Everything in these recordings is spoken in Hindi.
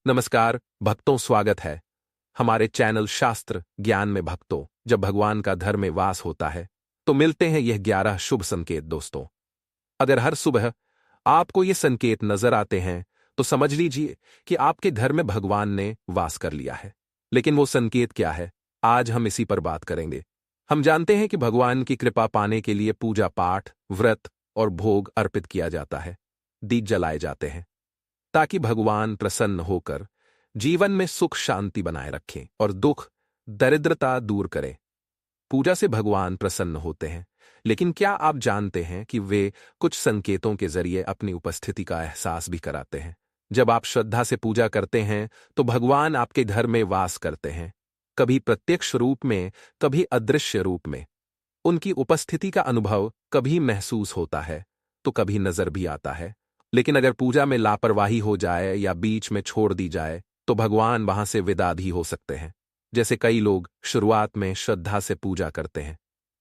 नमस्कार भक्तों, स्वागत है हमारे चैनल शास्त्र ज्ञान में। भक्तों, जब भगवान का घर में वास होता है तो मिलते हैं यह 11 शुभ संकेत। दोस्तों, अगर हर सुबह आपको ये संकेत नजर आते हैं तो समझ लीजिए कि आपके घर में भगवान ने वास कर लिया है। लेकिन वो संकेत क्या है, आज हम इसी पर बात करेंगे। हम जानते हैं कि भगवान की कृपा पाने के लिए पूजा पाठ, व्रत और भोग अर्पित किया जाता है, दीप जलाए जाते हैं ताकि भगवान प्रसन्न होकर जीवन में सुख शांति बनाए रखें और दुख दरिद्रता दूर करें। पूजा से भगवान प्रसन्न होते हैं, लेकिन क्या आप जानते हैं कि वे कुछ संकेतों के जरिए अपनी उपस्थिति का एहसास भी कराते हैं। जब आप श्रद्धा से पूजा करते हैं तो भगवान आपके घर में वास करते हैं, कभी प्रत्यक्ष रूप में, कभी अदृश्य रूप में। उनकी उपस्थिति का अनुभव कभी महसूस होता है तो कभी नजर भी आता है। लेकिन अगर पूजा में लापरवाही हो जाए या बीच में छोड़ दी जाए तो भगवान वहां से विदा भी हो सकते हैं। जैसे कई लोग शुरुआत में श्रद्धा से पूजा करते हैं,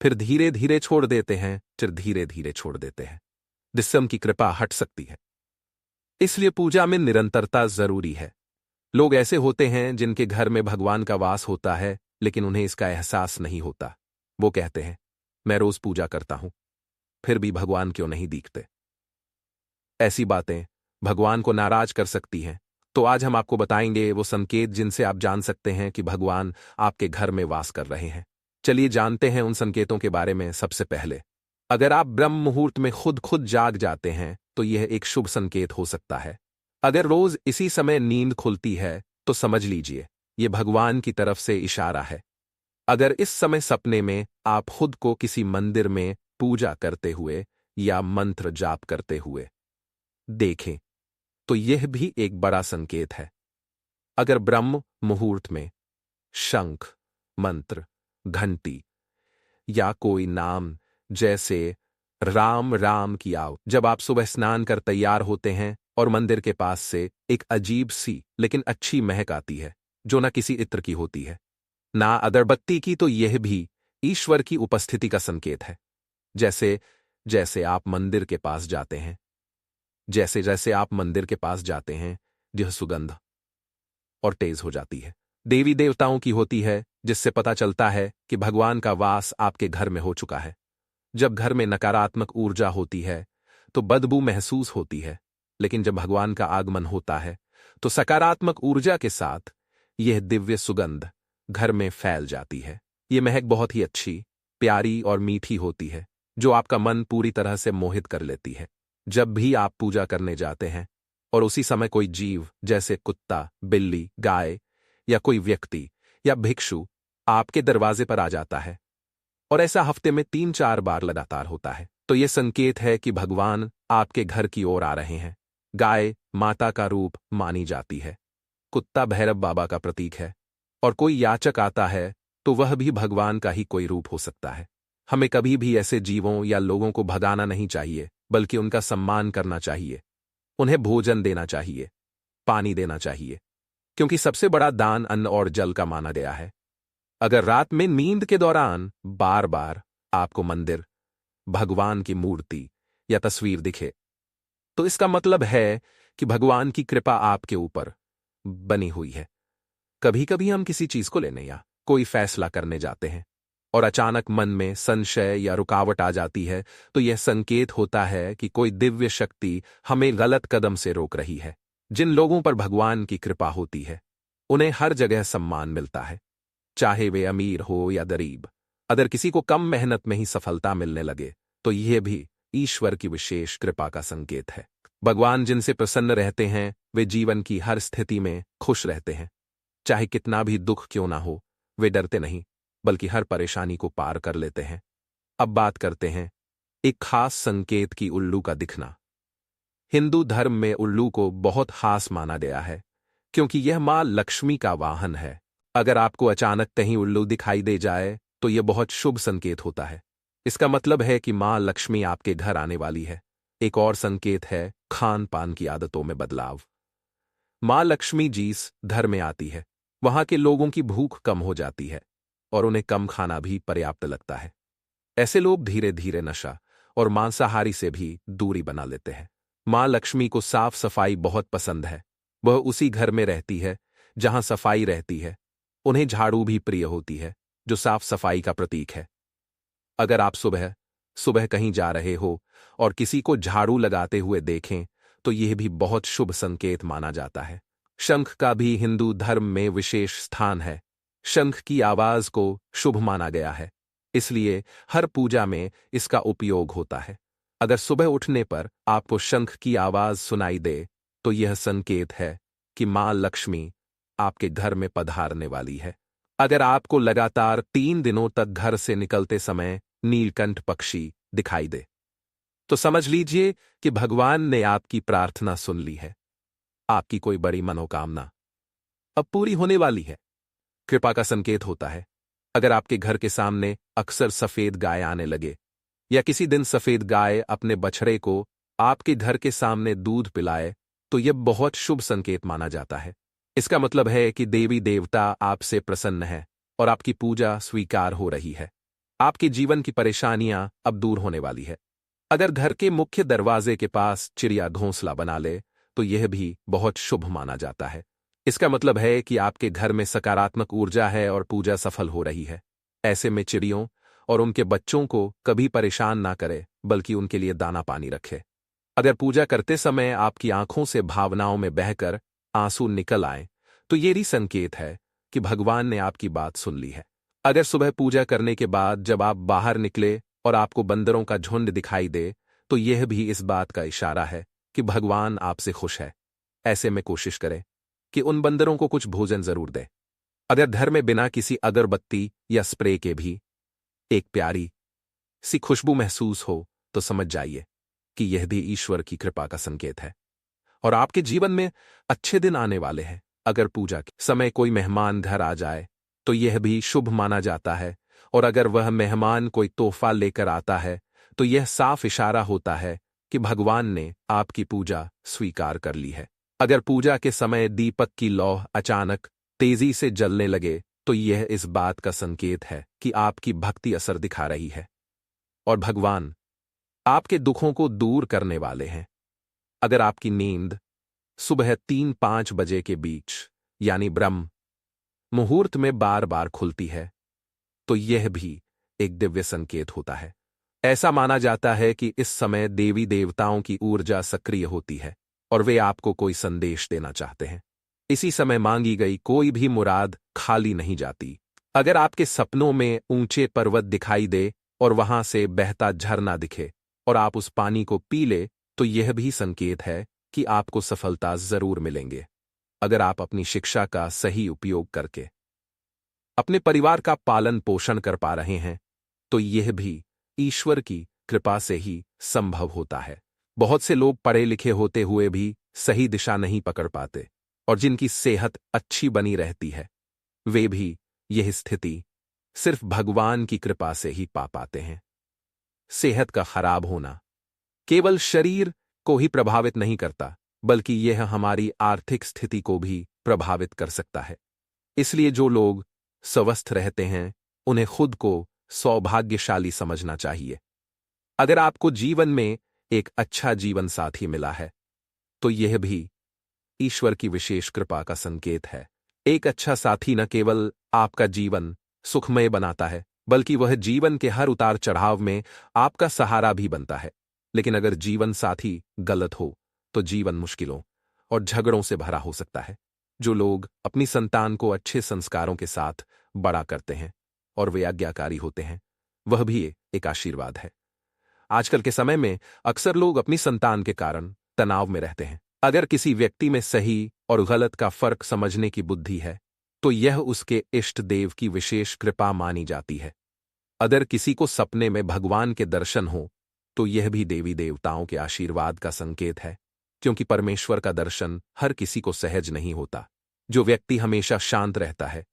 फिर धीरे धीरे छोड़ देते हैं, फिर धीरे धीरे छोड़ देते हैं, जिससे उनकी कृपा हट सकती है। इसलिए पूजा में निरंतरता जरूरी है। लोग ऐसे होते हैं जिनके घर में भगवान का वास होता है लेकिन उन्हें इसका एहसास नहीं होता। वो कहते हैं, मैं रोज पूजा करता हूं, फिर भी भगवान क्यों नहीं दिखते। ऐसी बातें भगवान को नाराज कर सकती हैं। तो आज हम आपको बताएंगे वो संकेत जिनसे आप जान सकते हैं कि भगवान आपके घर में वास कर रहे हैं। चलिए जानते हैं उन संकेतों के बारे में। सबसे पहले, अगर आप ब्रह्म मुहूर्त में खुद जाग जाते हैं तो यह एक शुभ संकेत हो सकता है। अगर रोज इसी समय नींद खुलती है तो समझ लीजिए यह भगवान की तरफ से इशारा है। अगर इस समय सपने में आप खुद को किसी मंदिर में पूजा करते हुए या मंत्र जाप करते हुए देखें तो यह भी एक बड़ा संकेत है। अगर ब्रह्म मुहूर्त में शंख, मंत्र, घंटी या कोई नाम जैसे राम राम की आओ, जब आप सुबह स्नान कर तैयार होते हैं और मंदिर के पास से एक अजीब सी लेकिन अच्छी महक आती है जो न किसी इत्र की होती है ना अगरबत्ती की, तो यह भी ईश्वर की उपस्थिति का संकेत है। जैसे जैसे आप मंदिर के पास जाते हैं जैसे जैसे आप मंदिर के पास जाते हैं यह सुगंध और तेज हो जाती है, देवी देवताओं की होती है, जिससे पता चलता है कि भगवान का वास आपके घर में हो चुका है। जब घर में नकारात्मक ऊर्जा होती है तो बदबू महसूस होती है, लेकिन जब भगवान का आगमन होता है तो सकारात्मक ऊर्जा के साथ यह दिव्य सुगंध घर में फैल जाती है। यह महक बहुत ही अच्छी, प्यारी और मीठी होती है जो आपका मन पूरी तरह से मोहित कर लेती है। जब भी आप पूजा करने जाते हैं और उसी समय कोई जीव जैसे कुत्ता, बिल्ली, गाय या कोई व्यक्ति या भिक्षु आपके दरवाजे पर आ जाता है, और ऐसा हफ्ते में 3-4 बार लगातार होता है, तो यह संकेत है कि भगवान आपके घर की ओर आ रहे हैं। गाय माता का रूप मानी जाती है, कुत्ता भैरव बाबा का प्रतीक है, और कोई याचक आता है तो वह भी भगवान का ही कोई रूप हो सकता है। हमें कभी भी ऐसे जीवों या लोगों को भगाना नहीं चाहिए, बल्कि उनका सम्मान करना चाहिए। उन्हें भोजन देना चाहिए, पानी देना चाहिए, क्योंकि सबसे बड़ा दान अन्न और जल का माना गया है। अगर रात में नींद के दौरान बार बार आपको मंदिर, भगवान की मूर्ति या तस्वीर दिखे तो इसका मतलब है कि भगवान की कृपा आपके ऊपर बनी हुई है। कभी कभी हम किसी चीज को लेने या कोई फैसला करने जाते हैं और अचानक मन में संशय या रुकावट आ जाती है, तो यह संकेत होता है कि कोई दिव्य शक्ति हमें गलत कदम से रोक रही है। जिन लोगों पर भगवान की कृपा होती है उन्हें हर जगह सम्मान मिलता है, चाहे वे अमीर हो या गरीब। अगर किसी को कम मेहनत में ही सफलता मिलने लगे तो यह भी ईश्वर की विशेष कृपा का संकेत है। भगवान जिनसे प्रसन्न रहते हैं वे जीवन की हर स्थिति में खुश रहते हैं। चाहे कितना भी दुख क्यों ना हो, वे डरते नहीं, बल्कि हर परेशानी को पार कर लेते हैं। अब बात करते हैं एक खास संकेत की, उल्लू का दिखना। हिंदू धर्म में उल्लू को बहुत खास माना गया है क्योंकि यह मां लक्ष्मी का वाहन है। अगर आपको अचानक कहीं उल्लू दिखाई दे जाए तो यह बहुत शुभ संकेत होता है। इसका मतलब है कि मां लक्ष्मी आपके घर आने वाली है। एक और संकेत है खान पान की आदतों में बदलाव। मां लक्ष्मी जिस घर में आती है वहां के लोगों की भूख कम हो जाती है और उन्हें कम खाना भी पर्याप्त लगता है। ऐसे लोग धीरे धीरे नशा और मांसाहारी से भी दूरी बना लेते हैं। मां लक्ष्मी को साफ सफाई बहुत पसंद है, वह उसी घर में रहती है जहां सफाई रहती है। उन्हें झाड़ू भी प्रिय होती है, जो साफ सफाई का प्रतीक है। अगर आप सुबह सुबह कहीं जा रहे हो और किसी को झाड़ू लगाते हुए देखें, तो यह भी बहुत शुभ संकेत माना जाता है। शंख का भी हिंदू धर्म में विशेष स्थान है। शंख की आवाज को शुभ माना गया है, इसलिए हर पूजा में इसका उपयोग होता है। अगर सुबह उठने पर आपको शंख की आवाज सुनाई दे, तो यह संकेत है कि मां लक्ष्मी आपके घर में पधारने वाली है। अगर आपको लगातार 3 दिनों तक घर से निकलते समय नीलकंठ पक्षी दिखाई दे, तो समझ लीजिए कि भगवान ने आपकी प्रार्थना सुन ली है। आपकी कोई बड़ी मनोकामना अब पूरी होने वाली है। कृपा का संकेत होता है। अगर आपके घर के सामने अक्सर सफेद गाय आने लगे, या किसी दिन सफेद गाय अपने बछड़े को आपके घर के सामने दूध पिलाए, तो यह बहुत शुभ संकेत माना जाता है। इसका मतलब है कि देवी देवता आपसे प्रसन्न है और आपकी पूजा स्वीकार हो रही है। आपके जीवन की परेशानियां अब दूर होने वाली है। अगर घर के मुख्य दरवाजे के पास चिड़िया घोंसला बना ले, तो यह भी बहुत शुभ माना जाता है। इसका मतलब है कि आपके घर में सकारात्मक ऊर्जा है और पूजा सफल हो रही है। ऐसे में चिड़ियों और उनके बच्चों को कभी परेशान ना करे, बल्कि उनके लिए दाना पानी रखे। अगर पूजा करते समय आपकी आंखों से भावनाओं में बहकर आंसू निकल आए, तो ये भी संकेत है कि भगवान ने आपकी बात सुन ली है। अगर सुबह पूजा करने के बाद जब आप बाहर निकले और आपको बंदरों का झुंड दिखाई दे, तो यह भी इस बात का इशारा है कि भगवान आपसे खुश है। ऐसे में कोशिश करें कि उन बंदरों को कुछ भोजन जरूर दे। अगर घर में बिना किसी अगरबत्ती या स्प्रे के भी एक प्यारी सी खुशबू महसूस हो, तो समझ जाइए कि यह भी ईश्वर की कृपा का संकेत है और आपके जीवन में अच्छे दिन आने वाले हैं। अगर पूजा के समय कोई मेहमान घर आ जाए, तो यह भी शुभ माना जाता है, और अगर वह मेहमान कोई तोहफा लेकर आता है, तो यह साफ इशारा होता है कि भगवान ने आपकी पूजा स्वीकार कर ली है। अगर पूजा के समय दीपक की लौ अचानक तेजी से जलने लगे, तो यह इस बात का संकेत है कि आपकी भक्ति असर दिखा रही है और भगवान आपके दुखों को दूर करने वाले हैं। अगर आपकी नींद सुबह 3-5 बजे के बीच यानी ब्रह्म मुहूर्त में बार बार खुलती है, तो यह भी एक दिव्य संकेत होता है। ऐसा माना जाता है कि इस समय देवी देवताओं की ऊर्जा सक्रिय होती है और वे आपको कोई संदेश देना चाहते हैं। इसी समय मांगी गई कोई भी मुराद खाली नहीं जाती। अगर आपके सपनों में ऊंचे पर्वत दिखाई दे और वहां से बहता झरना दिखे और आप उस पानी को पी ले, तो यह भी संकेत है कि आपको सफलता जरूर मिलेंगे। अगर आप अपनी शिक्षा का सही उपयोग करके अपने परिवार का पालन पोषण कर पा रहे हैं, तो यह भी ईश्वर की कृपा से ही संभव होता है। बहुत से लोग पढ़े लिखे होते हुए भी सही दिशा नहीं पकड़ पाते, और जिनकी सेहत अच्छी बनी रहती है, वे भी यह स्थिति सिर्फ भगवान की कृपा से ही पा पाते हैं। सेहत का खराब होना केवल शरीर को ही प्रभावित नहीं करता, बल्कि यह हमारी आर्थिक स्थिति को भी प्रभावित कर सकता है। इसलिए जो लोग स्वस्थ रहते हैं, उन्हें खुद को सौभाग्यशाली समझना चाहिए। अगर आपको जीवन में एक अच्छा जीवन साथी मिला है, तो यह भी ईश्वर की विशेष कृपा का संकेत है। एक अच्छा साथी न केवल आपका जीवन सुखमय बनाता है, बल्कि वह जीवन के हर उतार चढ़ाव में आपका सहारा भी बनता है। लेकिन अगर जीवन साथी गलत हो, तो जीवन मुश्किलों और झगड़ों से भरा हो सकता है। जो लोग अपनी संतान को अच्छे संस्कारों के साथ बड़ा करते हैं और वे आज्ञाकारी होते हैं, वह भी एक आशीर्वाद है। आजकल के समय में अक्सर लोग अपनी संतान के कारण तनाव में रहते हैं। अगर किसी व्यक्ति में सही और गलत का फर्क समझने की बुद्धि है, तो यह उसके इष्ट देव की विशेष कृपा मानी जाती है। अगर किसी को सपने में भगवान के दर्शन हो, तो यह भी देवी देवताओं के आशीर्वाद का संकेत है, क्योंकि परमेश्वर का दर्शन हर किसी को सहज नहीं होता। जो व्यक्ति हमेशा शांत रहता है,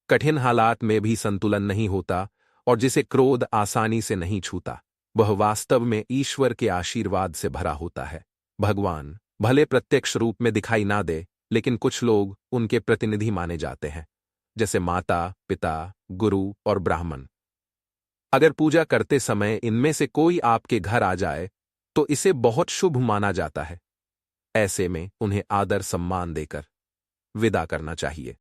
कठिन हालात में भी संतुलन नहीं होता और जिसे क्रोध आसानी से नहीं छूता, वह वास्तव में ईश्वर के आशीर्वाद से भरा होता है। भगवान भले प्रत्यक्ष रूप में दिखाई ना दे, लेकिन कुछ लोग उनके प्रतिनिधि माने जाते हैं, जैसे माता, पिता, गुरु और ब्राह्मण। अगर पूजा करते समय इनमें से कोई आपके घर आ जाए, तो इसे बहुत शुभ माना जाता है। ऐसे में उन्हें आदर सम्मान देकर विदा करना चाहिए।